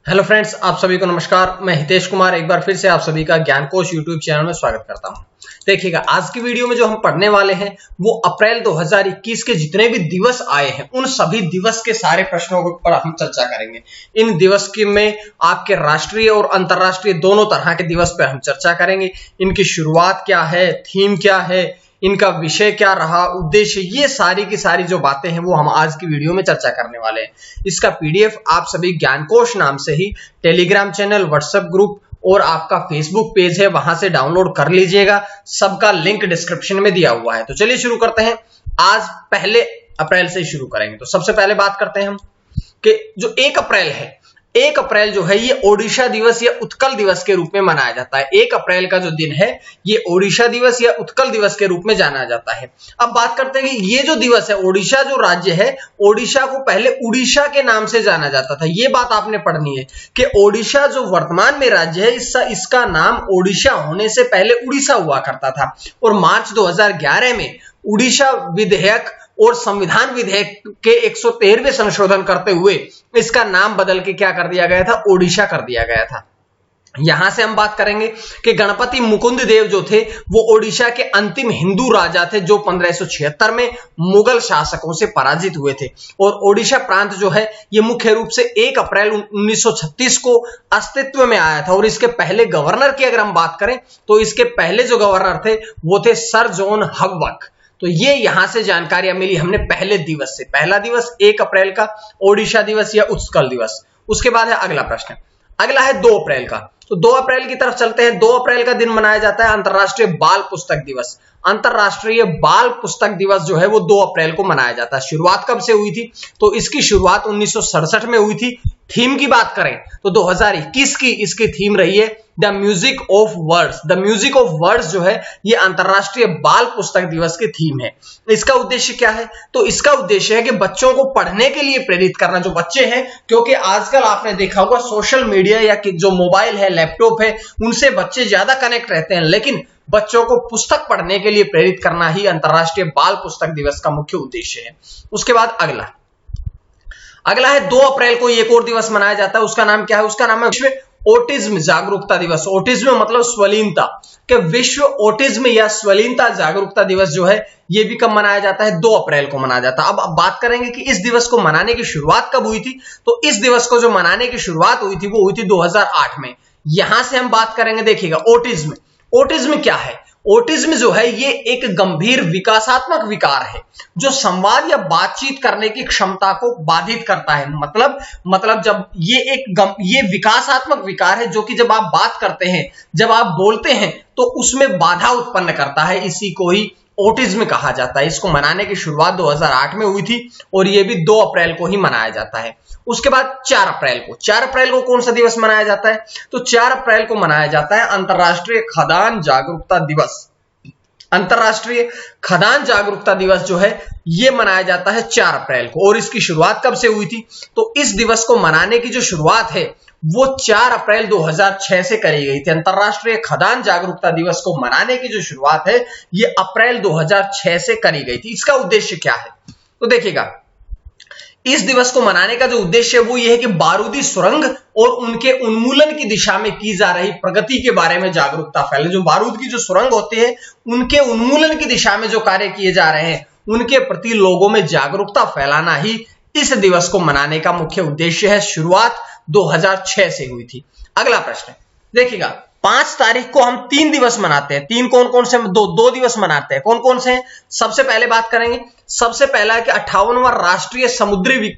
Hello friends, आप सभी को नमस्कार। मैं हितेश कुमार एक बार फिर से आप सभी का ज्ञान कोश यूट्यूब चैनल में स्वागत करता हूं। देखिएगा, आज की वीडियो में जो हम पढ़ने वाले हैं वो अप्रैल 2021 के जितने भी दिवस आए हैं उन सभी दिवस के सारे प्रश्नों पर हम चर्चा करेंगे। इन दिवस की में आपके राष्ट्रीय और अंतर्राष्ट्रीय दोनों तरह के दिवस पर हम चर्चा करेंगे। इनकी शुरुआत क्या है, थीम क्या है, इनका विषय क्या रहा, उद्देश्य, ये सारी की सारी जो बातें हैं वो हम आज की वीडियो में चर्चा करने वाले हैं। इसका पीडीएफ आप सभी ज्ञानकोश नाम से ही टेलीग्राम चैनल, व्हाट्सएप ग्रुप और आपका फेसबुक पेज है, वहां से डाउनलोड कर लीजिएगा। सबका लिंक डिस्क्रिप्शन में दिया हुआ है। तो चलिए शुरू करते हैं। आज पहले अप्रैल से शुरू करेंगे। तो सबसे पहले बात करते हैं हम कि जो 1 अप्रैल है, 1 अप्रैल जो है ये ओडिशा दिवस या उत्कल दिवस के रूप में मनाया जाता है। 1 अप्रैल का जो दिन है ये ओडिशा दिवस या उत्कल दिवस के रूप में जाना जाता है। अब बात करते हैं कि ये जो दिवस है, ओडिशा जो राज्य है, ओडिशा को पहले उड़ीसा के नाम से जाना जाता था। ये बात आपने पढ़नी है कि ओडिशा जो वर्तमान में राज्य है, इसका नाम ओडिशा होने से पहले उड़ीसा हुआ करता था। और मार्च 2011 में उड़ीसा विधेयक और संविधान विधेयक के 113वें संशोधन करते हुए इसका नाम बदल के क्या कर दिया गया था, ओडिशा कर दिया गया था। यहां से हम बात करेंगे कि गणपति मुकुंद देव जो थे वो ओडिशा के अंतिम हिंदू राजा थे जो 1576 में मुगल शासकों से पराजित हुए थे। और ओडिशा प्रांत जो है ये मुख्य रूप से 1 अप्रैल 1936 को अस्तित्व में आया था। और इसके पहले गवर्नर की अगर हम बात करें तो इसके पहले जो गवर्नर थे वो थे सर जॉन हवक। तो ये यहां से जानकारियां मिली हमने पहले दिवस से। पहला दिवस 1 अप्रैल का ओडिशा दिवस या उत्कल दिवस। उसके बाद है अगला प्रश्न, अगला है 2 अप्रैल का। तो 2 अप्रैल की तरफ चलते हैं। 2 अप्रैल का दिन मनाया जाता है अंतरराष्ट्रीय बाल पुस्तक दिवस। अंतरराष्ट्रीय बाल पुस्तक दिवस जो है वो 2 अप्रैल को मनाया जाता है। शुरुआत कब से हुई थी? तो इसकी शुरुआत 1967 में हुई थी। थीम की बात करें तो 2021 की इसकी थीम रही है the music of words. The music of words जो है ये अंतरराष्ट्रीय बाल पुस्तक दिवस की थीम है। इसका उद्देश्य क्या है? तो इसका उद्देश्य है कि बच्चों को पढ़ने के लिए प्रेरित करना, जो बच्चे हैं, क्योंकि आजकल आपने देखा होगा सोशल मीडिया या जो मोबाइल है, लैपटॉप है, उनसे बच्चे ज्यादा कनेक्ट रहते हैं, लेकिन बच्चों को पुस्तक पढ़ने के लिए प्रेरित करना ही अंतरराष्ट्रीय बाल पुस्तक दिवस का मुख्य उद्देश्य है। उसके बाद अगला है 2 अप्रैल को एक और दिवस मनाया जाता है। उसका नाम क्या है? उसका नाम है विश्व ऑटिज्म जागरूकता दिवस। ऑटिज्म मतलब स्वलीनता के विश्व ऑटिज्म या स्वलीनता जागरूकता दिवस जो है ये भी कब मनाया जाता है? 2 अप्रैल को मनाया जाता है। अब बात करेंगे कि इस दिवस को मनाने की शुरुआत कब हुई थी। तो इस दिवस को जो मनाने की शुरुआत हुई थी वो हुई थी 2008 में। यहां से हम बात करेंगे, देखिएगा, ऑटिज्म क्या है? ऑटिज्म जो है ये एक गंभीर विकासात्मक विकार है जो संवाद या बातचीत करने की क्षमता को बाधित करता है। मतलब जब ये विकासात्मक विकार है जो कि जब आप बात करते हैं, जब आप बोलते हैं तो उसमें बाधा उत्पन्न करता है। इसी को ही ऑटिज्म कहा जाता है। इसको मनाने की शुरुआत 2008 में हुई थी और ये भी 2 अप्रैल को ही मनाया जाता है। उसके बाद 4 अप्रैल को कौन सा दिवस मनाया जाता है? तो 4 अप्रैल को मनाया जाता है अंतरराष्ट्रीय खदान जागरूकता दिवस। अंतरराष्ट्रीय खदान जागरूकता दिवस जो है ये मनाया जाता है 4 अप्रैल को। और इसकी शुरुआत कब से हुई थी? तो इस दिवस को मनाने की जो शुरुआत है वो 4 अप्रैल 2006 से करी गई थी। अंतरराष्ट्रीय खदान जागरूकता दिवस को मनाने की जो शुरुआत है ये अप्रैल 2006 से करी गई थी। इसका उद्देश्य क्या है? तो देखिएगा, इस दिवस को मनाने का जो उद्देश्य है वो ये है कि बारूदी सुरंग और उनके उन्मूलन की दिशा में की जा रही प्रगति के बारे में जागरूकता फैले। जो बारूद की जो सुरंग होती है उनके उन्मूलन की दिशा में जो कार्य किए जा रहे हैं उनके प्रति लोगों में जागरूकता फैलाना ही इस दिवस को मनाने का मुख्य उद्देश्य है। शुरुआत 2006 से हुई थी। अगला प्रश्न देखिएगा, 5 तारीख को हम 3 दिवस मनाते हैं। 3 कौन कौन से? 2 दिवस मनाते हैं। कौन कौन से हैं? सबसे पहले बात करेंगे, सबसे पहला है कि 58वां राष्ट्रीय समुद्री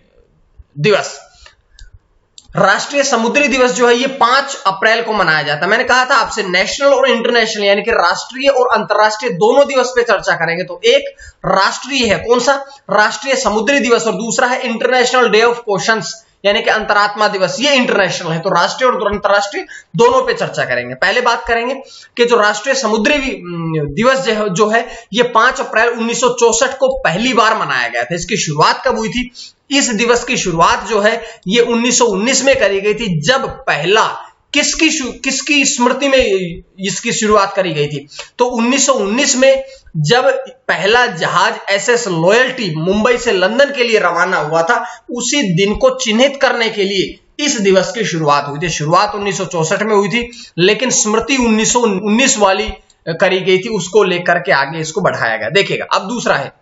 दिवस। राष्ट्रीय समुद्री दिवस जो है ये 5 अप्रैल को मनाया जाता है। मैंने कहा था आपसे नेशनल और इंटरनेशनल यानी कि राष्ट्रीय और अंतरराष्ट्रीय दोनों दिवस पे चर्चा करेंगे। तो एक राष्ट्रीय है, कौन सा? राष्ट्रीय समुद्री दिवस, और दूसरा है इंटरनेशनल डे ऑफ ओशंस यानी कि अंतरात्मा दिवस। ये इंटरनेशनल है। तो राष्ट्रीय और अंतरराष्ट्रीय दोनों पे चर्चा करेंगे। पहले बात करेंगे कि जो राष्ट्रीय समुद्री दिवस जो है ये 5 अप्रैल 1964 को पहली बार मनाया गया था। इसकी शुरुआत कब हुई थी? इस दिवस की शुरुआत जो है ये 1919 में करी गई थी, जब पहला किसकी स्मृति में इसकी शुरुआत करी गई थी? तो 1919 में जब पहला जहाज एसएस लॉयल्टी मुंबई से लंदन के लिए रवाना हुआ था, उसी दिन को चिन्हित करने के लिए इस दिवस की शुरुआत हुई थी। शुरुआत 1964 में हुई थी, लेकिन स्मृति 1919 वाली करी गई थी, उसको लेकर के आगे इसको बढ़ाया गया। देखिएगा अब दूसरा है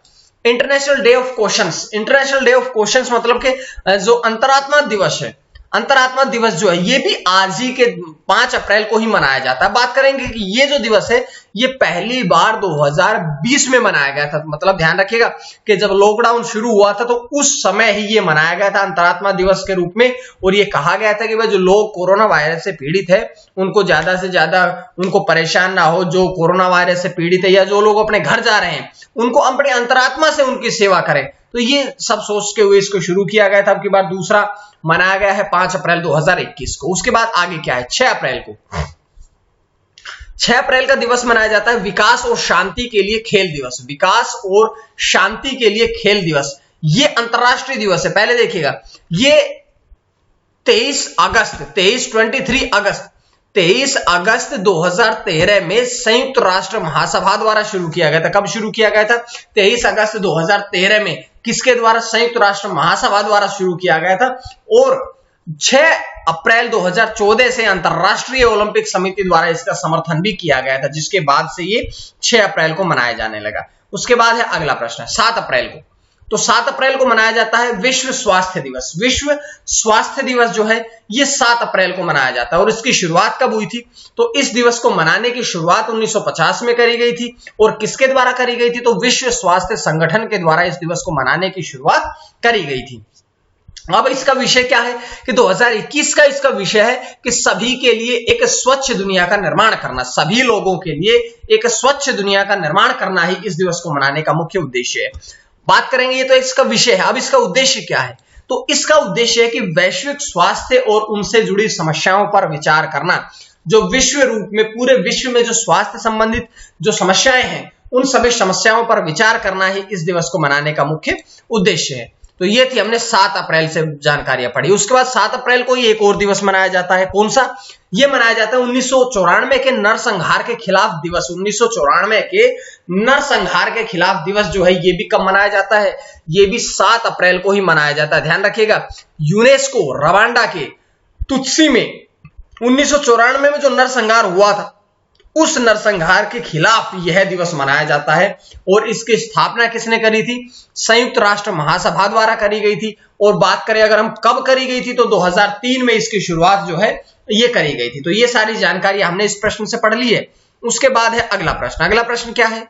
international day of questions. International day of questions मतलब कि जो अंतरात्मा दिवस है, अंतरात्मा दिवस जो है ये भी आज ही के 5 अप्रैल को ही मनाया जाता है। बात करेंगे कि ये जो दिवस है ये पहली बार 2020 में मनाया गया था। मतलब ध्यान रखिएगा कि जब लॉकडाउन शुरू हुआ था तो उस समय ही ये मनाया गया था अंतरात्मा दिवस के रूप में, और ये कहा गया था कि भाई जो लोग कोरोना वायरस से पीड़ित है उनको ज्यादा से ज्यादा उनको परेशान ना हो, जो कोरोना वायरस से पीड़ित है या जो लोग अपने घर जा रहे हैं उनको अपने अंतरात्मा से उनकी सेवा करें। तो ये सब सोच के हुए इसको शुरू किया गया था। अब की बार दूसरा मनाया गया है 5 अप्रैल 2021 को। उसके बाद आगे क्या है, 6 अप्रैल को 6 अप्रैल का दिवस मनाया जाता है विकास और शांति के लिए खेल दिवस। विकास और शांति के लिए खेल दिवस ये अंतरराष्ट्रीय दिवस है। पहले देखिएगा ये 23 अगस्त 2013 में संयुक्त राष्ट्र महासभा द्वारा शुरू किया गया था। कब शुरू किया गया था? 23 अगस्त 2013 में किसके द्वारा? संयुक्त राष्ट्र महासभा द्वारा शुरू किया गया था। और 6 अप्रैल 2014 से अंतरराष्ट्रीय ओलंपिक समिति द्वारा इसका समर्थन भी किया गया था, जिसके बाद से ये 6 अप्रैल को मनाया जाने लगा। उसके बाद है अगला प्रश्न 7 अप्रैल को। तो 7 अप्रैल को मनाया जाता है विश्व स्वास्थ्य दिवस। विश्व स्वास्थ्य दिवस जो है ये 7 अप्रैल को मनाया जाता है। और इसकी शुरुआत कब हुई थी? तो इस दिवस को मनाने की शुरुआत 1950 में करी गई थी। और किसके द्वारा करी गई थी? तो विश्व स्वास्थ्य संगठन के द्वारा इस दिवस को मनाने की शुरुआत करी गई थी। अब इसका विषय क्या है कि 2021 का इसका विषय है कि सभी के लिए एक स्वच्छ दुनिया का निर्माण करना। सभी लोगों के लिए एक स्वच्छ दुनिया का निर्माण करना ही इस दिवस को मनाने का मुख्य उद्देश्य है। बात करेंगे, ये तो इसका विषय है। अब इसका उद्देश्य क्या है? तो इसका उद्देश्य है कि वैश्विक स्वास्थ्य और उनसे जुड़ी समस्याओं पर विचार करना। जो विश्व रूप में पूरे विश्व में जो स्वास्थ्य संबंधित जो समस्याएं हैं उन सभी समस्याओं पर विचार करना ही इस दिवस को मनाने का मुख्य उद्देश्य है। तो ये थी हमने 7 अप्रैल से जानकारियां पढ़ी। उसके बाद 7 अप्रैल को ही एक और दिवस मनाया जाता है। कौन सा? ये मनाया जाता है 1994 के नरसंहार के खिलाफ दिवस। 1994 के नरसंहार के खिलाफ दिवस जो है ये भी कब मनाया जाता है? ये भी 7 अप्रैल को ही मनाया जाता है। ध्यान रखिएगा, यूनेस्को रवांडा के तुत्सी में 1994 में जो नरसंहार हुआ था उस नरसंहार के खिलाफ यह दिवस मनाया जाता है। और इसकी स्थापना किसने करी थी? संयुक्त राष्ट्र महासभा द्वारा करी गई थी। और बात करें अगर हम कब करी गई थी तो 2003 में इसकी शुरुआत जो है ये करी गई थी। तो ये सारी जानकारी हमने इस प्रश्न से पढ़ ली है। उसके बाद है अगला प्रश्न। अगला प्रश्न क्या है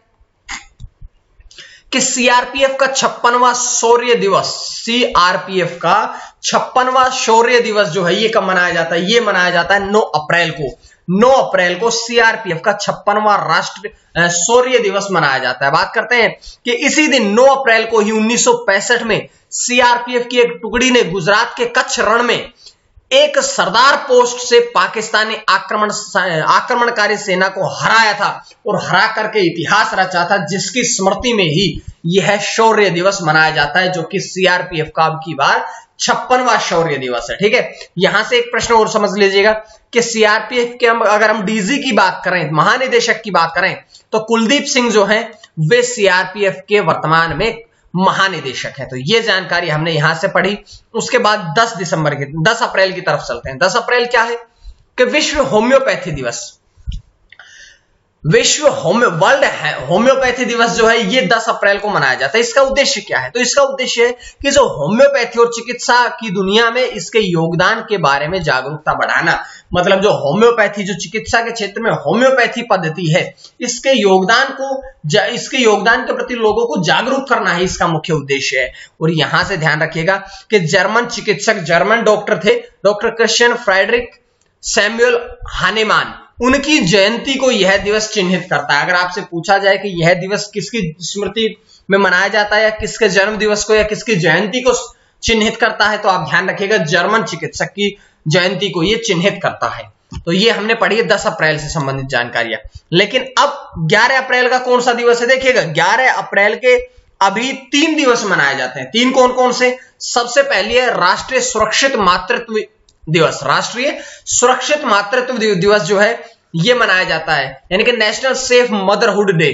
कि सीआरपीएफ का 56वां शौर्य दिवस, सीआरपीएफ का 56वां शौर्य दिवस जो है ये कब मनाया जाता है? ये मनाया जाता है 9 अप्रैल को। 9 अप्रैल को सीआरपीएफ का 56वां राष्ट्रीय शौर्य दिवस मनाया जाता है। बात करते हैं कि इसी दिन 9 अप्रैल को ही 1965 में सीआरपीएफ की एक टुकड़ी ने गुजरात के कच्छ रण में एक सरदार पोस्ट से पाकिस्तानी आक्रमणकारी सेना को हराया था और हरा करके इतिहास रचा था, जिसकी स्मृति में ही यह शौर्य दिवस मनाया जाता है, जो कि सीआरपीएफ का अब की बार 56वां शौर्य दिवस है। ठीक है, यहां से एक प्रश्न और समझ लीजिएगा कि सीआरपीएफ के अगर हम डीजी की बात करें, महानिदेशक की बात करें, तो कुलदीप सिंह जो है वे सीआरपीएफ के वर्तमान में महानिदेशक है। तो ये जानकारी हमने यहां से पढ़ी। उसके बाद 10 अप्रैल की तरफ चलते हैं। 10 अप्रैल क्या है कि विश्व होम्योपैथी दिवस। वर्ल्ड होम्योपैथी दिवस जो है ये 10 अप्रैल को मनाया जाता है। इसका उद्देश्य क्या है? तो इसका उद्देश्य है कि जो होम्योपैथी और चिकित्सा की दुनिया में इसके योगदान के बारे में जागरूकता बढ़ाना। मतलब जो होम्योपैथी, जो चिकित्सा के क्षेत्र में होम्योपैथी पद्धति है, इसके योगदान के प्रति लोगों को जागरूक करना ही इसका मुख्य उद्देश्य है। और यहां से ध्यान रखिएगा कि जर्मन चिकित्सक, जर्मन डॉक्टर थे, doctor Christian Friedrich Samuel Hahnemann, उनकी जयंती को यह दिवस चिन्हित करता है। अगर आपसे पूछा जाए कि यह दिवस किसकी स्मृति में मनाया जाता है या किसके जन्म दिवस को या किसकी जयंती को चिन्हित करता है, तो आप ध्यान रखिएगा जर्मन चिकित्सक की जयंती को यह चिन्हित करता है। तो ये हमने पढ़ी है 10 अप्रैल से संबंधित जानकारियां। लेकिन अब 11 अप्रैल का कौन सा दिवस है? देखिएगा 11 अप्रैल के अभी 3 दिवस मनाए जाते हैं। 3 कौन कौन से? सबसे पहले है राष्ट्रीय सुरक्षित मातृत्व दिवस। राष्ट्रीय सुरक्षित मातृत्व दिवस जो है ये मनाया जाता है, यानी कि नेशनल सेफ मदरहुड डे।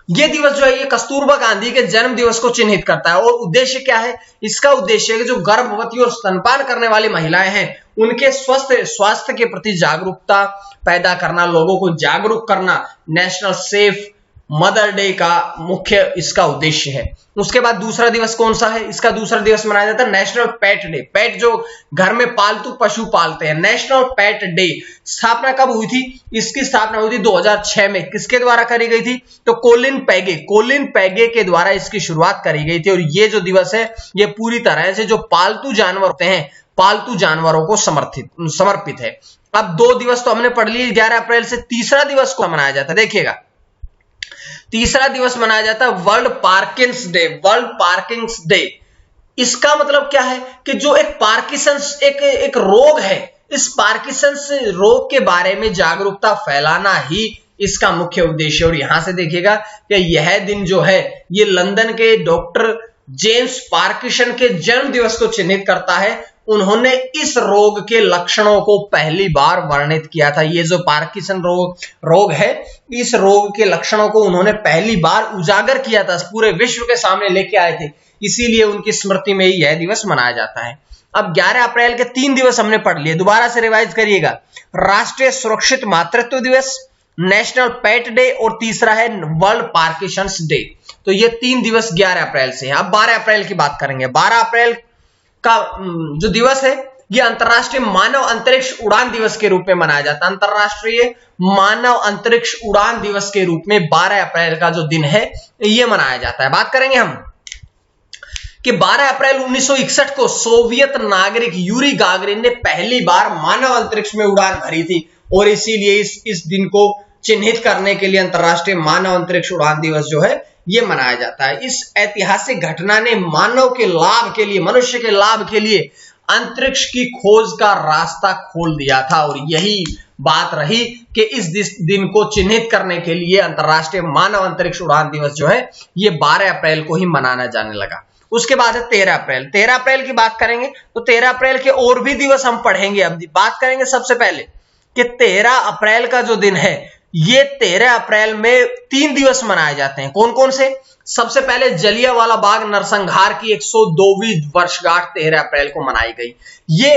ये दिवस जो है ये कस्तूरबा गांधी के जन्म दिवस को चिन्हित करता है। और उद्देश्य क्या है इसका? उद्देश्य है कि जो गर्भवती और स्तनपान करने वाली महिलाएं हैं उनके स्वास्थ्य के प्रति जागरूकता पैदा करना, लोगों को जागरूक करना, नेशनल सेफ मदर डे का मुख्य इसका उद्देश्य है। उसके बाद दूसरा दिवस कौन सा है? इसका दूसरा दिवस मनाया जाता है नेशनल पेट डे। पेट जो घर में पालतू पशु पालते हैं, नेशनल पेट डे। स्थापना कब हुई थी? इसकी स्थापना हुई थी 2006 में। किसके द्वारा करी गई थी? तो कोलिन पैगे के द्वारा इसकी शुरुआत करी गई थी। और ये जो दिवस है ये पूरी तरह से जो पालतू जानवर होते हैं, पालतू जानवरों को समर्पित है। अब 2 दिवस तो हमने पढ़ लिए 11 अप्रैल से। तीसरा दिवस को मनाया जाता है, देखिएगा तीसरा दिवस मनाया जाता है वर्ल्ड पार्किंस डे। वर्ल्ड पार्किंस डे इसका मतलब क्या है कि जो एक पार्किंसंस एक रोग है, इस पार्किंसंस रोग के बारे में जागरूकता फैलाना ही इसका मुख्य उद्देश्य। और यहां से देखिएगा कि यह दिन जो है ये लंदन के डॉक्टर जेम्स पार्किंसन के जन्म दिवस को चिन्हित करता है। उन्होंने इस रोग के लक्षणों को पहली बार वर्णित किया था। ये जो पार्किंसन रोग है, इस रोग के लक्षणों को उन्होंने पहली बार उजागर किया था, पूरे विश्व के सामने लेके आए थे। इसीलिए उनकी स्मृति में ही यह दिवस मनाया जाता है। अब 11 अप्रैल के 3 दिवस हमने पढ़ लिए, दोबारा से रिवाइज करिएगा। राष्ट्रीय सुरक्षित मातृत्व दिवस, नेशनल पेट डे और तीसरा है वर्ल्ड पार्किंसंस डे। तो ये 3 दिवस 11 अप्रैल से है। अब 12 अप्रैल की बात करेंगे। 12 अप्रैल का जो दिवस है ये अंतरराष्ट्रीय मानव अंतरिक्ष उड़ान दिवस के रूप में मनाया जाता है। अंतरराष्ट्रीय मानव अंतरिक्ष उड़ान दिवस के रूप में 12 अप्रैल का जो दिन है ये मनाया जाता है। बात करेंगे हम कि 12 अप्रैल 1961 को सोवियत नागरिक यूरी गागरिन ने पहली बार मानव अंतरिक्ष में उड़ान भरी थी। और इसीलिए इस दिन को चिन्हित करने के लिए अंतरराष्ट्रीय मानव अंतरिक्ष उड़ान दिवस जो है ये मनाया जाता है। इस ऐतिहासिक घटना ने मानव के लाभ के लिए, मनुष्य के लाभ के लिए अंतरिक्ष की खोज का रास्ता खोल दिया था। और यही बात रही कि इस दिन को चिन्हित करने के लिए अंतरराष्ट्रीय मानव अंतरिक्ष उड़ान दिवस जो है ये 12 अप्रैल को ही मनाना जाने लगा। उसके बाद है 13 अप्रैल। 13 अप्रैल की बात करेंगे तो 13 अप्रैल के और भी दिवस हम पढ़ेंगे। अब बात करेंगे सबसे पहले कि 13 अप्रैल का जो दिन है ये 13 अप्रैल में 3 दिवस मनाए जाते हैं। कौन कौन से? सबसे पहले जलियांवाला बाग नरसंहार की 102वीं वर्षगांठ 13 अप्रैल को मनाई गई। ये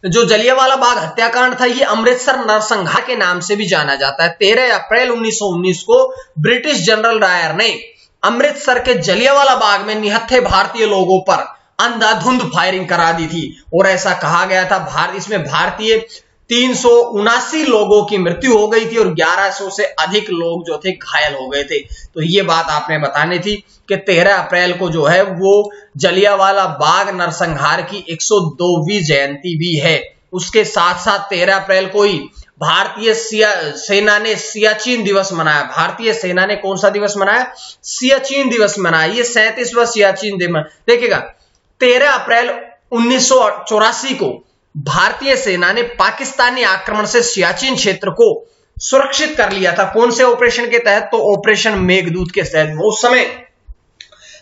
जो जलियांवाला बाग हत्याकांड था ये अमृतसर नरसंहार के नाम से भी जाना जाता है। 13 अप्रैल 1919 को ब्रिटिश जनरल डायर ने अमृतसर के जलियांवाला बाग में निहत्थे भारतीय लोगों पर अंधाधुंध फायरिंग करा दी थी। और ऐसा कहा गया था इसमें भारतीय 379 लोगों की मृत्यु हो गई थी और 1100 से अधिक लोग जो थे घायल हो गए थे। तो ये बात आपने बतानी थी कि 13 अप्रैल को जो है वो जलियांवाला बाग नरसंहार की 102वीं जयंती भी है। उसके साथ साथ 13 अप्रैल को ही भारतीय सेना ने सियाचिन दिवस मनाया। भारतीय सेना ने कौन सा दिवस मनाया? सियाचिन दिवस मनाया। ये 37वां सियाचिन दिवस। देखिएगा 13 अप्रैल 1984 को भारतीय सेना ने पाकिस्तानी आक्रमण से सियाचिन क्षेत्र को सुरक्षित कर लिया था। कौन से ऑपरेशन के तहत? तो ऑपरेशन मेघदूत के तहत। उस समय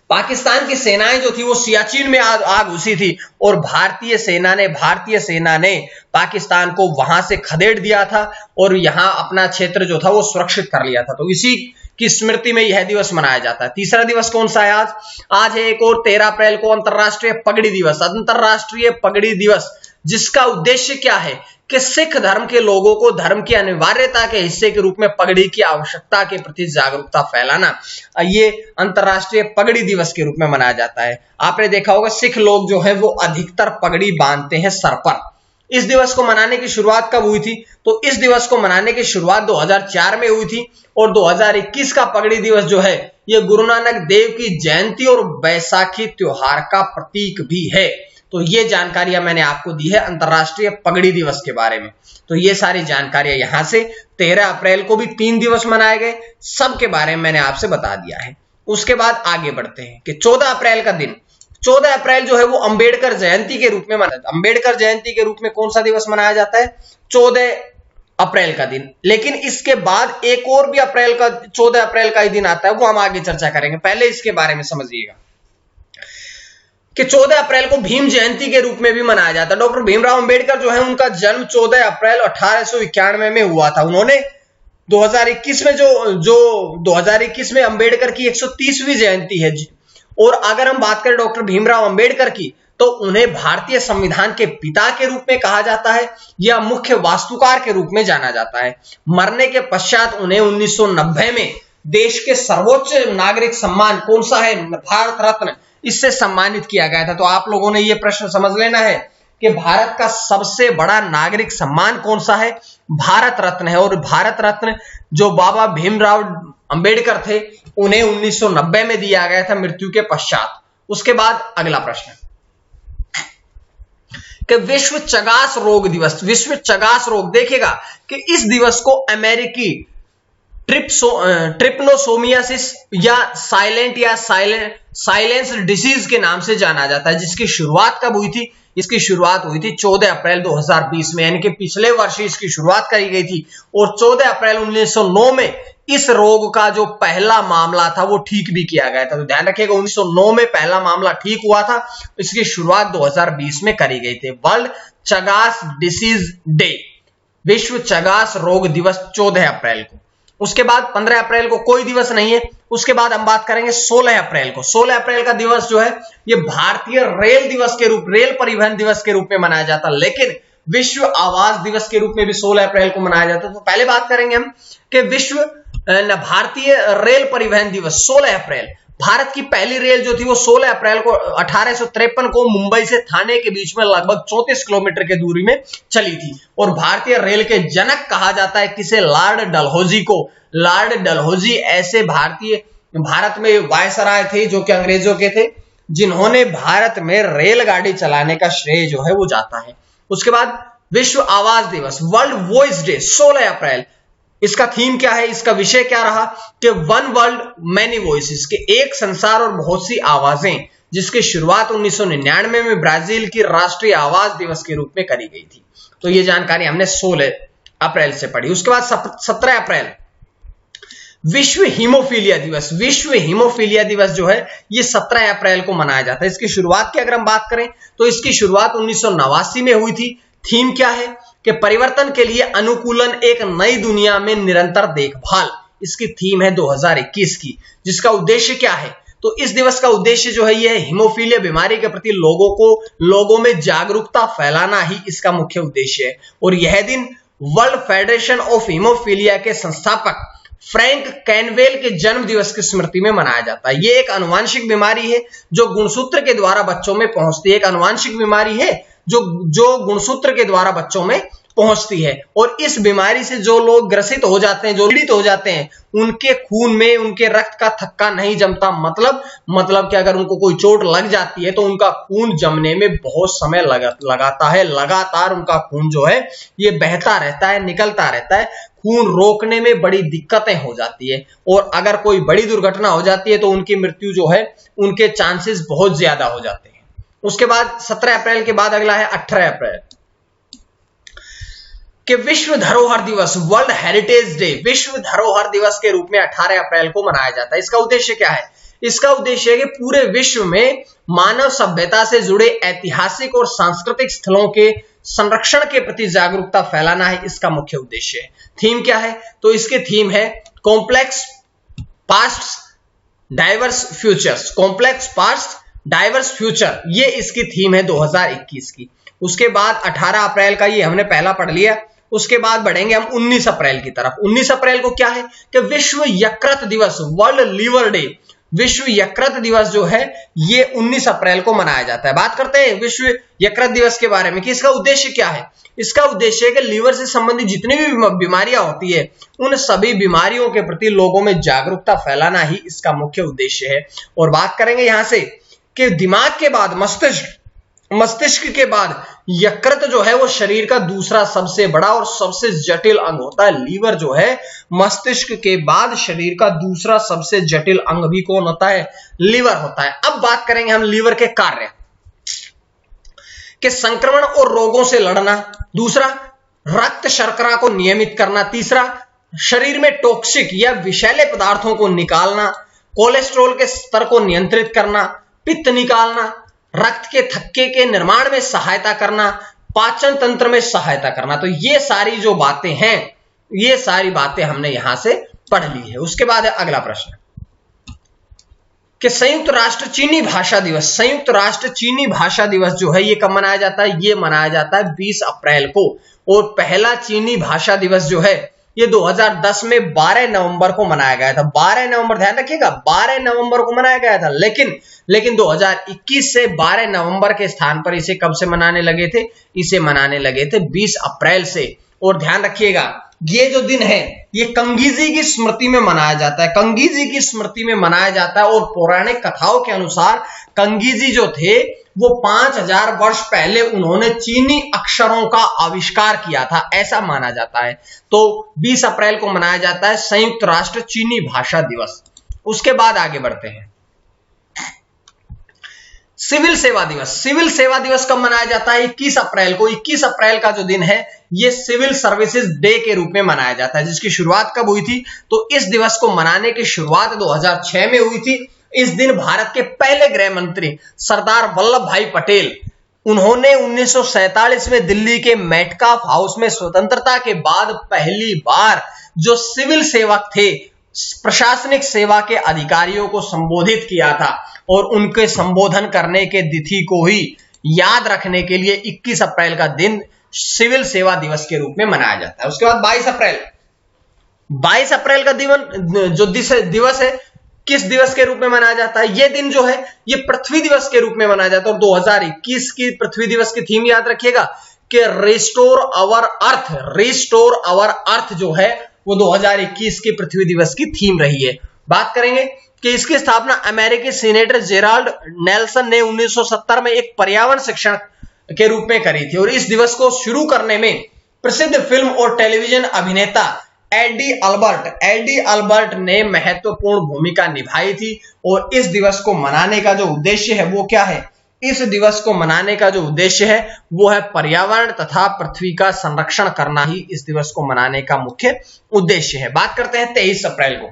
पाकिस्तान की सेनाएं जो थी वो सियाचिन में आग घुसी थी और भारतीय सेना ने पाकिस्तान को वहां से खदेड़ दिया था और यहां अपना क्षेत्र जो था वो सुरक्षित कर लिया था। तो इसी की स्मृति में यह दिवस मनाया जाता है। तीसरा दिवस कौन सा है? आज है एक और 13 अप्रैल को अंतरराष्ट्रीय पगड़ी दिवस। अंतरराष्ट्रीय पगड़ी दिवस जिसका उद्देश्य क्या है कि सिख धर्म के लोगों को धर्म की अनिवार्यता के हिस्से के रूप में पगड़ी की आवश्यकता के प्रति जागरूकता फैलाना, ये अंतरराष्ट्रीय पगड़ी दिवस के रूप में मनाया जाता है। आपने देखा होगा सिख लोग जो है वो अधिकतर पगड़ी बांधते हैं सर पर। इस दिवस को मनाने की शुरुआत कब हुई थी? तो इस दिवस को मनाने की शुरुआत 2004 में हुई थी और 2021 का पगड़ी दिवस जो है ये गुरु नानक देव की जयंती और बैसाखी त्योहार का प्रतीक भी है। तो ये जानकारियां मैंने आपको दी है अंतरराष्ट्रीय पगड़ी दिवस के बारे में। तो ये सारी जानकारियां यहां से 13 अप्रैल को भी 3 दिवस मनाए गए, सब के बारे में मैंने आपसे बता दिया है। उसके बाद आगे बढ़ते हैं कि 14 अप्रैल का दिन, 14 अप्रैल जो है वो अंबेडकर जयंती के रूप में मनाया जाता है। अंबेडकर जयंती के रूप में कौन सा दिवस मनाया जाता है? 14 अप्रैल का दिन। लेकिन इसके बाद एक और भी 14 अप्रैल का ही दिन आता है, वो हम आगे चर्चा करेंगे। पहले इसके बारे में समझिएगा कि 14 अप्रैल को भीम जयंती के रूप में भी मनाया जाता है। डॉक्टर भीमराव अंबेडकर जो है उनका जन्म 14 अप्रैल 1891 में हुआ था। उन्होंने 2021 में जो 2021 में अंबेडकर की 130वीं जयंती है। और अगर हम बात करें डॉक्टर भीमराव अंबेडकर की, तो उन्हें भारतीय संविधान के पिता के रूप में कहा जाता है या मुख्य वास्तुकार के रूप में जाना जाता है। मरने के पश्चात उन्हें 1990 में देश के सर्वोच्च नागरिक सम्मान कौन सा है, भारत रत्न, इससे सम्मानित किया गया था। तो आप लोगों ने यह प्रश्न समझ लेना है कि भारत का सबसे बड़ा नागरिक सम्मान कौन सा है, भारत रत्न है। और भारत रत्न जो बाबा भीमराव अंबेडकर थे उन्हें 1990 में दिया गया था मृत्यु के पश्चात। उसके बाद अगला प्रश्न कि विश्व चगास रोग दिवस। विश्व चगास रोग, देखिएगा कि इस दिवस को अमेरिकी ट्रिप्नोसोमियासिस या साइलेंस डिसीज के नाम से जाना जाता है, जिसकी शुरुआत कब हुई थी? इसकी शुरुआत हुई थी 14 अप्रैल 2020 में, यानी कि पिछले वर्ष इसकी शुरुआत करी गई थी। और 14 अप्रैल 1909 में इस रोग का जो पहला मामला था वो ठीक भी किया गया था। तो ध्यान रखिएगा 1909 में पहला मामला ठीक हुआ था, इसकी शुरुआत 2020 में करी गई थी। वर्ल्ड चगास डिसीज डे, विश्व चगास रोग दिवस 14 अप्रैल को। उसके बाद 15 अप्रैल को कोई दिवस नहीं है। उसके बाद हम बात करेंगे 16 अप्रैल को। 16 अप्रैल का दिवस जो है ये भारतीय रेल दिवस के रूप, रेल परिवहन दिवस के रूप में मनाया जाता है, लेकिन विश्व आवास दिवस के रूप में भी 16 अप्रैल को मनाया जाता है। तो पहले बात करेंगे हम कि विश्व भारतीय रेल परिवहन दिवस 16 अप्रैल। भारत की पहली रेल जो थी वो 16 अप्रैल को 1853 को मुंबई से थाने के बीच में लगभग 34 किलोमीटर की दूरी में चली थी। और भारतीय रेल के जनक कहा जाता है किसे? लॉर्ड डलहौजी को। लॉर्ड डलहौजी ऐसे भारत में वायसराय थे जो कि अंग्रेजों के थे, जिन्होंने भारत में रेलगाड़ी चलाने का श्रेय जो है वो जाता है। उसके बाद विश्व आवाज दिवस, वर्ल्ड वॉइस डे 16 अप्रैल। इसका थीम क्या है, इसका विषय क्या रहा कि वन वर्ल्ड मैनी वॉइसेस, के एक संसार और बहुत सी आवाजें, जिसकी शुरुआत 1999 में ब्राजील की राष्ट्रीय आवाज दिवस के रूप में करी गई थी। तो ये जानकारी हमने 16 अप्रैल से पढ़ी। उसके बाद 17 अप्रैल विश्व हीमोफीलिया दिवस। विश्व हीमोफीलिया दिवस जो है ये 17 अप्रैल को मनाया जाता है। इसकी शुरुआत की अगर हम बात करें तो इसकी शुरुआत 1989 में हुई थी। थीम क्या है कि परिवर्तन के लिए अनुकूलन, एक नई दुनिया में निरंतर देखभाल। इसकी थीम है 2021 की, जिसका उद्देश्य क्या है? तो इस दिवस का उद्देश्य जो है यह हीमोफीलिया बीमारी के प्रति लोगों में जागरूकता फैलाना ही इसका मुख्य उद्देश्य है। और यह दिन वर्ल्ड फेडरेशन ऑफ हीमोफीलिया के संस्थापक फ्रैंक कैनवेल के जन्म दिवस की स्मृति में मनाया जाता है। यह एक आनुवांशिक बीमारी है जो गुणसूत्र के द्वारा बच्चों में पहुंचती है। एक आनुवांशिक बीमारी है जो गुणसूत्र के द्वारा बच्चों में पहुंचती है। और इस बीमारी से जो लोग ग्रसित हो जाते हैं, जो पीड़ित हो जाते हैं, उनके खून में, उनके रक्त का थक्का नहीं जमता। मतलब कि अगर उनको कोई चोट लग जाती है तो उनका खून जमने में बहुत समय लगाता है। लगातार उनका खून जो है ये बहता रहता है, निकलता रहता है। खून रोकने में बड़ी दिक्कतें हो जाती है और अगर कोई बड़ी दुर्घटना हो जाती है तो उनकी मृत्यु जो है, उनके चांसेस बहुत ज्यादा हो जाते हैं। उसके बाद 17 अप्रैल के बाद अगला है 18 अप्रैल कि विश्व धरोहर दिवस, वर्ल्ड हेरिटेज डे। विश्व धरोहर दिवस के रूप में 18 अप्रैल को मनाया जाता है। इसका उद्देश्य क्या है? इसका उद्देश्य है कि पूरे विश्व में मानव सभ्यता से जुड़े ऐतिहासिक और सांस्कृतिक स्थलों के संरक्षण के प्रति जागरूकता फैलाना है इसका मुख्य उद्देश्य है। थीम क्या है? तो इसके थीम है complex past diverse futures. Complex past diverse future, ये इसकी थीम है 2021 की। उसके बाद 18 अप्रैल का ये हमने पहला पढ़ लिया। उसके बाद बढ़ेंगे हम 19 अप्रैल की तरफ। 19 अप्रैल को क्या है कि विश्व यकृत दिवस, वर्ल्ड लीवर डे। विश्व यकृत दिवस जो है ये 19 अप्रैल को मनाया जाता है। बात करते हैं विश्व यकृत दिवस के बारे में कि इसका उद्देश्य क्या है। इसका उद्देश्य है कि लीवर से संबंधित जितनी भी बीमारियां होती है उन सभी बीमारियों के प्रति लोगों में जागरूकता फैलाना ही इसका मुख्य उद्देश्य है। और बात करेंगे यहां से कि दिमाग के बाद मस्तिष्क के बाद यकृत जो है वो शरीर का दूसरा सबसे बड़ा और सबसे जटिल अंग होता है। लीवर जो है मस्तिष्क के बाद शरीर का दूसरा सबसे जटिल अंग भी कौन होता है? लीवर होता है। अब बात करेंगे हम लीवर के कार्य कि संक्रमण और रोगों से लड़ना, दूसरा रक्त शर्करा को नियमित करना, तीसरा शरीर में टॉक्सिक या विषैले पदार्थों को निकालना, कोलेस्ट्रॉल के स्तर को नियंत्रित करना, पित्त निकालना, रक्त के थक्के के निर्माण में सहायता करना, पाचन तंत्र में सहायता करना। तो ये सारी जो बातें हैं ये सारी बातें हमने यहां से पढ़ ली है। उसके बाद है अगला प्रश्न कि संयुक्त राष्ट्र चीनी भाषा दिवस, संयुक्त राष्ट्र चीनी भाषा दिवस जो है ये कब मनाया जाता है? ये मनाया जाता है 20 अप्रैल को। और पहला चीनी भाषा दिवस जो है ये 2010 में 12 नवंबर को मनाया गया था। 12 नवंबर, ध्यान रखिएगा, 12 नवंबर को मनाया गया था। लेकिन 2021 से 12 नवंबर के स्थान पर इसे कब से मनाने लगे थे? इसे मनाने लगे थे 20 अप्रैल से। और ध्यान रखिएगा ये जो दिन है ये कंगीजी की स्मृति में मनाया जाता है, कंगीजी की स्मृति में मनाया जाता है। और पौराणिक कथाओं के अनुसार कंगीजी जो थे वो 5000 वर्ष पहले उन्होंने चीनी अक्षरों का आविष्कार किया था, ऐसा माना जाता है। तो 20 अप्रैल को मनाया जाता है संयुक्त राष्ट्र चीनी भाषा दिवस। उसके बाद आगे बढ़ते हैं सिविल सेवा दिवस। सिविल सेवा दिवस कब मनाया जाता है? 21 अप्रैल को। 21 अप्रैल का जो दिन है ये सिविल सर्विसेज डे के रूप में मनाया जाता है, जिसकी शुरुआत कब हुई थी? तो इस दिवस को मनाने की शुरुआत 2006 में हुई थी। इस दिन भारत के पहले गृह मंत्री सरदार वल्लभ भाई पटेल, उन्होंने 1947 में दिल्ली के मेटकाफ हाउस में स्वतंत्रता के बाद पहली बार जो सिविल सेवक थे, प्रशासनिक सेवा के अधिकारियों को संबोधित किया था। और उनके संबोधन करने के तिथि को ही याद रखने के लिए 21 अप्रैल का दिन सिविल सेवा दिवस के रूप में मनाया जाता है। उसके बाद 22 अप्रैल का जो दिवस है किस दिवस के रूप में मनाया जाता है? यह दिन जो है ये पृथ्वी दिवस के रूप में मनाया जाता है। और 2021 की पृथ्वी दिवस की थीम याद रखिएगा कि restore our earth. Restore our earth जो है वो 2021 की पृथ्वी दिवस की थीम रही है। बात करेंगे कि इसकी स्थापना अमेरिकी सीनेटर जेराल्ड नेल्सन ने 1970 में एक पर्यावरण शिक्षण के रूप में करी थी। और इस दिवस को शुरू करने में प्रसिद्ध फिल्म और टेलीविजन अभिनेता एडी अल्बर्ट ने महत्वपूर्ण भूमिका निभाई थी। और इस दिवस को मनाने का जो उद्देश्य है वो क्या है? इस दिवस को मनाने का जो उद्देश्य है वो है पर्यावरण तथा पृथ्वी का संरक्षण करना ही इस दिवस को मनाने का मुख्य उद्देश्य है। बात करते हैं 23 अप्रैल को।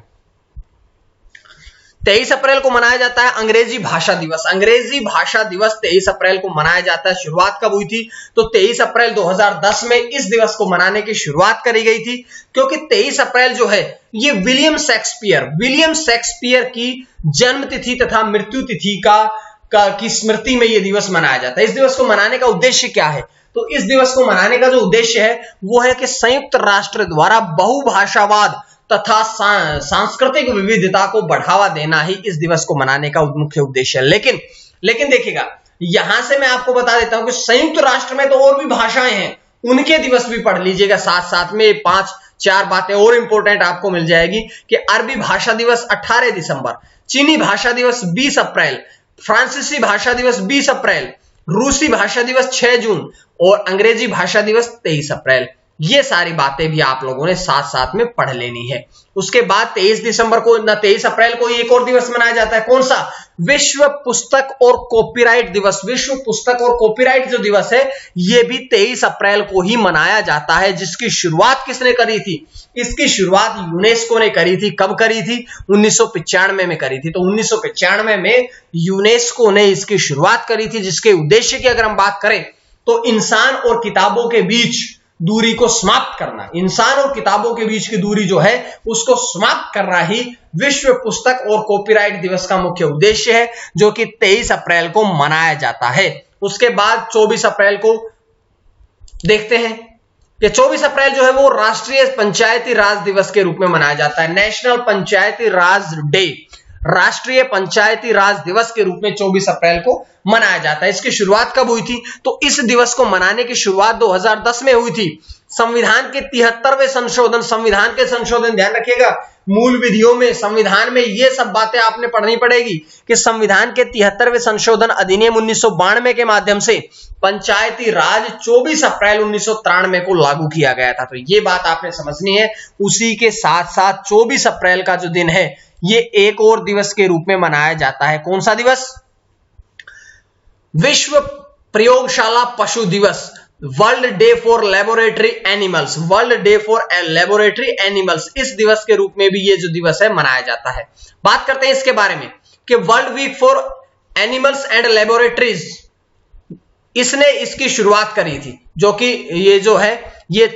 23 अप्रैल को मनाया जाता है अंग्रेजी भाषा दिवस। अंग्रेजी भाषा दिवस 23 अप्रैल को मनाया जाता है। शुरुआत कब हुई थी? तो 23 अप्रैल 2010 में इस दिवस को मनाने की शुरुआत करी गई थी, क्योंकि 23 अप्रैल जो है ये विलियम शेक्सपियर की जन्म तिथि तथा मृत्यु तिथि की स्मृति में यह दिवस मनाया जाता है। इस दिवस को मनाने का उद्देश्य क्या है? तो इस दिवस को मनाने का जो उद्देश्य है वो है कि संयुक्त राष्ट्र द्वारा बहुभाषावाद तथा सांस्कृतिक विविधता को बढ़ावा देना ही इस दिवस को मनाने का मुख्य उद्देश्य है। लेकिन देखिएगा यहां से मैं आपको बता देता हूं कि संयुक्त राष्ट्र में तो और भी भाषाएं हैं, उनके दिवस भी पढ़ लीजिएगा। साथ साथ में 5-4 बातें और इंपॉर्टेंट आपको मिल जाएगी कि अरबी भाषा दिवस 18 दिसंबर, चीनी भाषा दिवस 20 अप्रैल, फ्रांसीसी भाषा दिवस 20 अप्रैल, रूसी भाषा दिवस 6 जून और अंग्रेजी भाषा दिवस 23 अप्रैल। ये सारी बातें भी आप लोगों ने साथ साथ में पढ़ लेनी है। उसके बाद 23 अप्रैल को एक और दिवस मनाया जाता है। कौन सा? विश्व पुस्तक और कॉपीराइट दिवस। विश्व पुस्तक और कॉपीराइट जो दिवस है ये भी 23 अप्रैल को ही मनाया जाता है, जिसकी शुरुआत किसने करी थी? इसकी शुरुआत यूनेस्को ने करी थी। कब करी थी? 1995 में करी थी। तो 1995 में यूनेस्को ने इसकी शुरुआत करी थी, जिसके उद्देश्य की अगर हम बात करें तो इंसान और किताबों के बीच दूरी को समाप्त करना, इंसान और किताबों के बीच की दूरी जो है उसको समाप्त करना ही विश्व पुस्तक और कॉपीराइट दिवस का मुख्य उद्देश्य है, जो कि 23 अप्रैल को मनाया जाता है। उसके बाद 24 अप्रैल को देखते हैं कि 24 अप्रैल जो है वो राष्ट्रीय पंचायती राज दिवस के रूप में मनाया जाता है। नेशनल पंचायती राज डे, राष्ट्रीय पंचायती राज दिवस के रूप में 24 अप्रैल को मनाया जाता है। इसकी शुरुआत कब हुई थी? तो इस दिवस को मनाने की शुरुआत 2010 में हुई थी। संविधान के 73वें संशोधन, संविधान के संशोधन ध्यान रखिएगा, मूल विधियों में, संविधान में ये सब बातें आपने पढ़नी पड़ेगी कि संविधान के 73वें संशोधन अधिनियम 1992 के माध्यम से पंचायती राज 24 अप्रैल 1993 को लागू किया गया था। तो ये बात आपने समझनी है। उसी के साथ साथ 24 अप्रैल का जो दिन है ये एक और दिवस के रूप में मनाया जाता है। कौन सा दिवस? विश्व प्रयोगशाला पशु दिवस, world day for laboratory animals, world day for laboratory animals. इस दिवस के रूप में भी ये जो दिवस है मनाया जाता है। बात करते हैं इसके बारे में कि world week for animals and laboratories, इसने इसकी शुरुआत करी थी। जो कि ये जो है ये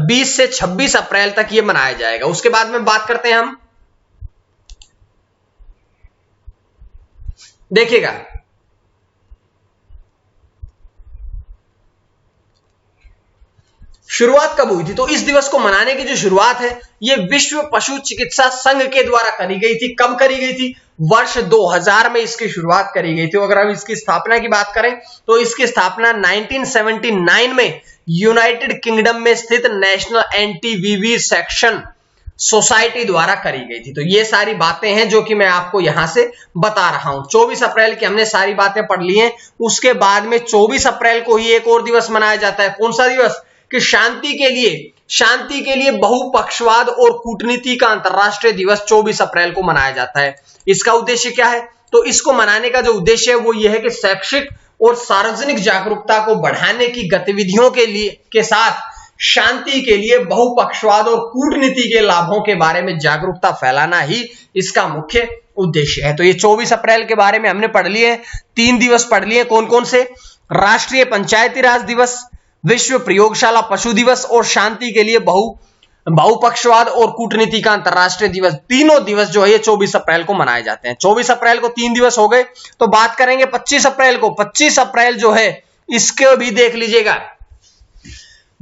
20 से 26 अप्रैल तक ये मनाया जाएगा। उसके बाद में बात करते हैं हम, देखिएगा शुरुआत कब हुई थी। तो इस दिवस को मनाने की जो शुरुआत है ये विश्व पशु चिकित्सा संघ के द्वारा करी गई थी। कब करी गई थी? वर्ष 2000 में इसकी शुरुआत करी गई थी। अगर हम इसकी स्थापना की बात करें तो इसकी स्थापना 1979 में यूनाइटेड किंगडम में स्थित नेशनल एंटी वीवी सेक्शन सोसाइटी द्वारा करी गई थी। तो ये सारी बातें हैं जो कि मैं आपको यहां से बता रहा हूं। 24 अप्रैल की हमने सारी बातें पढ़ ली हैं। उसके बाद में 24 अप्रैल को ही एक और दिवस मनाया जाता है। कौन सा दिवस? कि शांति के लिए बहुपक्षवाद और कूटनीति का अंतरराष्ट्रीय दिवस 24 अप्रैल को मनाया जाता है। इसका उद्देश्य क्या है? तो इसको मनाने का जो उद्देश्य है वो ये है कि शैक्षिक और सार्वजनिक जागरूकता को बढ़ाने की गतिविधियों के साथ शांति के लिए बहुपक्षवाद और कूटनीति के लाभों के बारे में जागरूकता फैलाना ही इसका मुख्य उद्देश्य है। तो ये 24 अप्रैल के बारे में हमने पढ़ लिए, 3 दिवस पढ़ लिए। कौन कौन से? राष्ट्रीय पंचायती राज दिवस, विश्व प्रयोगशाला पशु दिवस और शांति के लिए बहुपक्षवाद और कूटनीति का अंतरराष्ट्रीय दिवस। तीनों दिवस जो है ये 24 अप्रैल को मनाए जाते हैं। 24 अप्रैल को 3 दिवस हो गए। तो बात करेंगे 25 अप्रैल को। 25 अप्रैल जो है इसके भी देख लीजिएगा,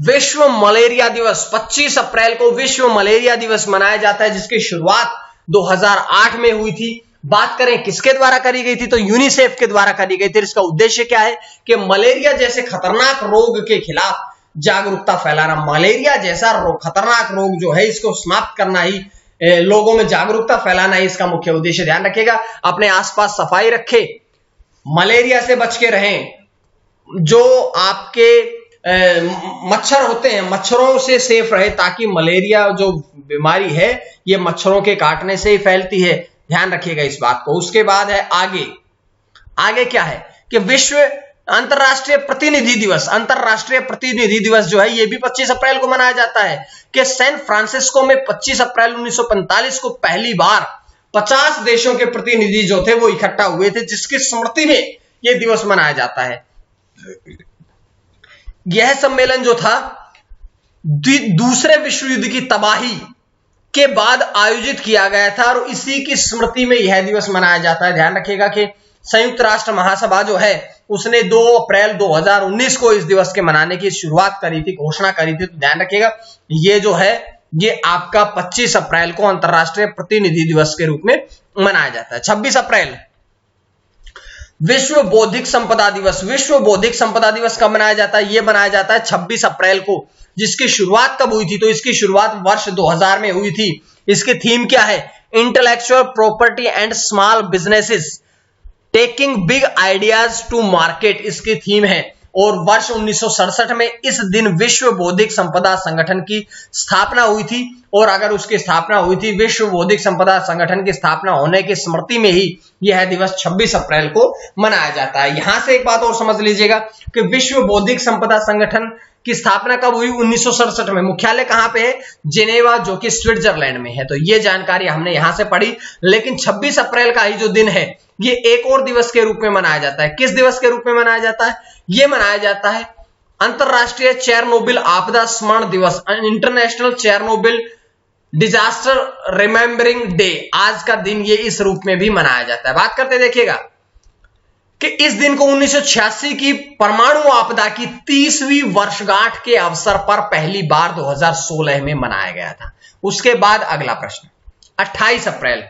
विश्व मलेरिया दिवस। 25 अप्रैल को विश्व मलेरिया दिवस मनाया जाता है, जिसकी शुरुआत 2008 में हुई थी। बात करें किसके द्वारा करी गई थी? तो यूनिसेफ के द्वारा करी गई थी। इसका उद्देश्य क्या है? कि मलेरिया जैसे खतरनाक रोग के खिलाफ जागरूकता फैलाना। मलेरिया जैसा खतरनाक रोग जो है इसको समाप्त करना ही, लोगों में जागरूकता फैलाना ही इसका मुख्य उद्देश्य। ध्यान रखिएगा, अपने आसपास सफाई रखें, मलेरिया से बच के रहें। जो आपके मच्छर होते हैं, मच्छरों से सेफ रहे, ताकि मलेरिया जो बीमारी है ये मच्छरों के काटने से ही फैलती है। ध्यान रखिएगा इस बात को। उसके बाद है आगे क्या है कि विश्व अंतरराष्ट्रीय प्रतिनिधि दिवस। अंतरराष्ट्रीय प्रतिनिधि दिवस जो है ये भी 25 अप्रैल को मनाया जाता है। कि सैन फ्रांसिस्को में 25 अप्रैल 1945 को पहली बार 50 देशों के प्रतिनिधि जो थे वो इकट्ठा हुए थे, जिसकी स्मृति में यह दिवस मनाया जाता है। यह सम्मेलन जो था दूसरे विश्व युद्ध की तबाही के बाद आयोजित किया गया था और इसी की स्मृति में यह दिवस मनाया जाता है। ध्यान रखिएगा कि संयुक्त राष्ट्र महासभा जो है उसने 2 अप्रैल 2019 को इस दिवस के मनाने की शुरुआत करी थी, घोषणा करी थी। तो ध्यान रखिएगा ये जो है ये आपका 25 अप्रैल को अंतरराष्ट्रीय प्रतिनिधि दिवस के रूप में मनाया जाता है। 26 अप्रैल विश्व बौद्धिक संपदा दिवस। विश्व बौद्धिक संपदा दिवस कब मनाया जाता है? यह मनाया जाता है 26 अप्रैल को। जिसकी शुरुआत कब हुई थी? तो इसकी शुरुआत वर्ष 2000 में हुई थी। इसकी थीम क्या है? Intellectual property and small businesses taking big ideas to market इसकी थीम है। और वर्ष 1967 में इस दिन विश्व बौद्धिक संपदा संगठन की स्थापना हुई थी। और अगर उसकी स्थापना हुई थी, विश्व बौद्धिक संपदा संगठन की स्थापना होने की स्मृति में ही यह दिवस 26 अप्रैल को मनाया जाता है। यहां से एक बात और समझ लीजिएगा कि विश्व बौद्धिक संपदा संगठन की स्थापना कब हुई? 1967 में। मुख्यालय कहां पे है? जेनेवा, जो कि स्विट्जरलैंड में है। तो ये जानकारी हमने यहां से पढ़ी। लेकिन 26 अप्रैल का ही जो दिन है ये एक और दिवस के रूप में मनाया जाता है। किस दिवस के रूप में मनाया जाता है? ये मनाया जाता है अंतरराष्ट्रीय चेरनोबिल आपदा स्मरण दिवस, international Chernobyl disaster remembering day. आज का दिन ये इस रूप में भी मनाया जाता है। बात करते देखिएगा कि इस दिन को 1986 की परमाणु आपदा की 30वीं वर्षगांठ के अवसर पर पहली बार 2016 में मनाया गया था। उसके बाद अगला प्रश्न 28 अप्रैल।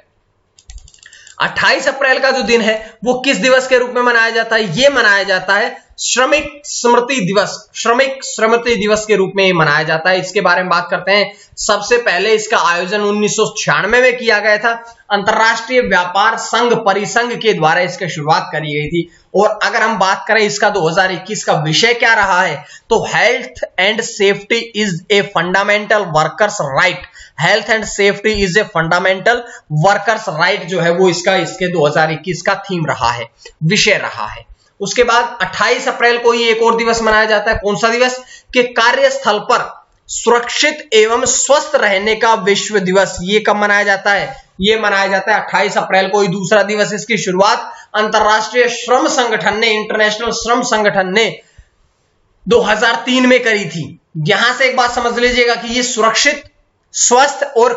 28 अप्रैल का जो दिन है वो किस दिवस के रूप में मनाया जाता है? यह मनाया जाता है श्रमिक स्मृति दिवस। श्रमिक स्मृति दिवस के रूप में मनाया जाता है। इसके बारे में बात करते हैं। सबसे पहले इसका आयोजन 1996 में किया गया था। अंतरराष्ट्रीय व्यापार संघ परिसंघ के द्वारा इसकी शुरुआत करी गई थी। और अगर हम बात करें इसका 2021 का विषय क्या रहा है, तो health and safety is a fundamental workers right. Health and safety is a fundamental workers right जो है वो इसके 2021 का थीम रहा है, विषय रहा है। उसके बाद 28 अप्रैल को ही एक और दिवस मनाया जाता है। कौन सा दिवस? कि कार्यस्थल पर सुरक्षित एवं स्वस्थ रहने का विश्व दिवस। ये कब मनाया जाता है? ये मनाया जाता है 28 अप्रैल को ही। दूसरा दिवस इसकी शुरुआत अंतरराष्ट्रीय श्रम संगठन ने, इंटरनेशनल श्रम संगठन ने 2003 में करी थी। यहां से एक बात समझ लीजिएगा कि ये सुरक्षित, स्वस्थ और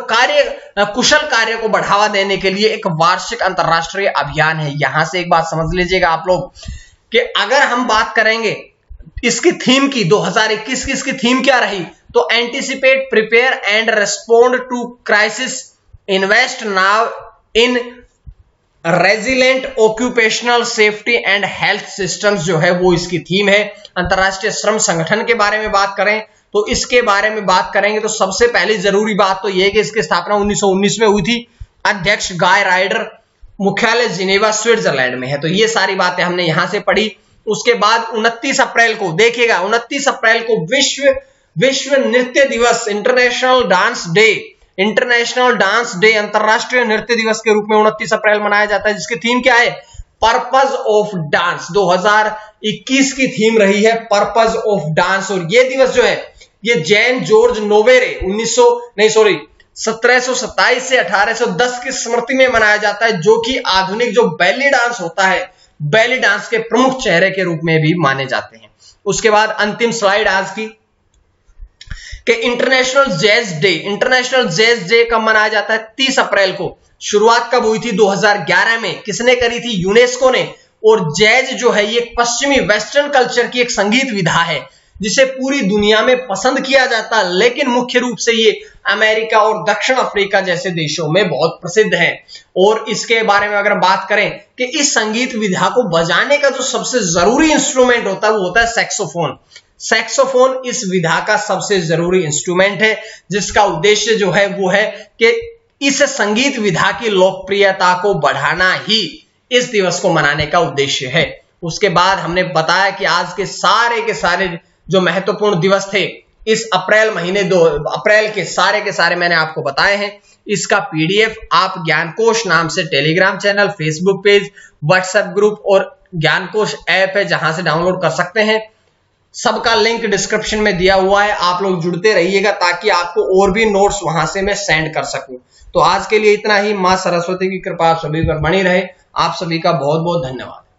कुशल कार्य को बढ़ावा देने के लिए एक वार्षिक अंतरराष्ट्रीय अभियान है। यहां से एक बात समझ लीजिएगा आप लोग कि अगर हम बात करेंगे इसकी थीम की, 2021 की इसकी थीम क्या रही, तो anticipate, prepare and respond to crisis, invest now in resilient occupational safety and health systems जो है वो इसकी थीम है। अंतरराष्ट्रीय श्रम संगठन के बारे में बात करें तो इसके बारे में बात करेंगे तो सबसे पहली जरूरी बात तो यह है कि इसकी स्थापना 1919 में हुई थी। अध्यक्ष गाय राइडर, मुख्यालय जिनेवा स्विट्जरलैंड में है। तो ये सारी बातें हमने यहां से पढ़ी। उसके बाद 29 अप्रैल को देखिएगा, 29 अप्रैल को विश्व नृत्य दिवस, इंटरनेशनल डांस डे, अंतरराष्ट्रीय नृत्य दिवस के रूप में 29 अप्रैल मनाया जाता है, जिसकी थीम क्या है, पर्पज ऑफ डांस। 2021 की थीम रही है पर्पज ऑफ डांस। और ये दिवस जो है ये जैन जॉर्ज नोवेरे 1727 से 1810 की स्मृति में मनाया जाता है, जो कि आधुनिक जो बैली डांस होता है, बैली डांस के प्रमुख चेहरे के रूप में भी माने जाते हैं। उसके बाद अंतिम स्लाइड आज की कि इंटरनेशनल जैज डे कब मनाया जाता है, 30 अप्रैल को। शुरुआत कब हुई थी, 2011 में। किसने करी थी, यूनेस्को ने। और जैज जो है ये पश्चिमी वेस्टर्न कल्चर की एक संगीत विधा है जिसे पूरी दुनिया में पसंद किया जाता है, लेकिन मुख्य रूप से ये अमेरिका और दक्षिण अफ्रीका जैसे देशों में बहुत प्रसिद्ध है। और इसके बारे में अगर बात करें कि इस संगीत विधा को बजाने का जो सबसे जरूरी इंस्ट्रूमेंट होता है वो होता है सैक्सोफोन। सैक्सोफोन इस विधा का सबसे जरूरी इंस्ट्रूमेंट है, जिसका उद्देश्य जो है वो है कि इस संगीत विधा की लोकप्रियता को बढ़ाना ही इस दिवस को मनाने का उद्देश्य है। उसके बाद हमने बताया कि आज के सारे जो महत्वपूर्ण दिवस थे इस अप्रैल के सारे मैंने आपको बताए हैं। इसका पीडीएफ आप ज्ञानकोश नाम से Telegram channel, Facebook page, WhatsApp group और ज्ञानकोश ऐप है जहां से डाउनलोड कर सकते हैं। सबका लिंक डिस्क्रिप्शन में दिया हुआ है, आप लोग जुड़ते रहिएगा ताकि आपको और भी नोट्स वहां से मैं सेंड कर सकूं। तो आज के लिए इतना ही। मां सरस्वती की कृपा आप सभी पर बनी रहे। आप सभी का बहुत बहुत धन्यवाद।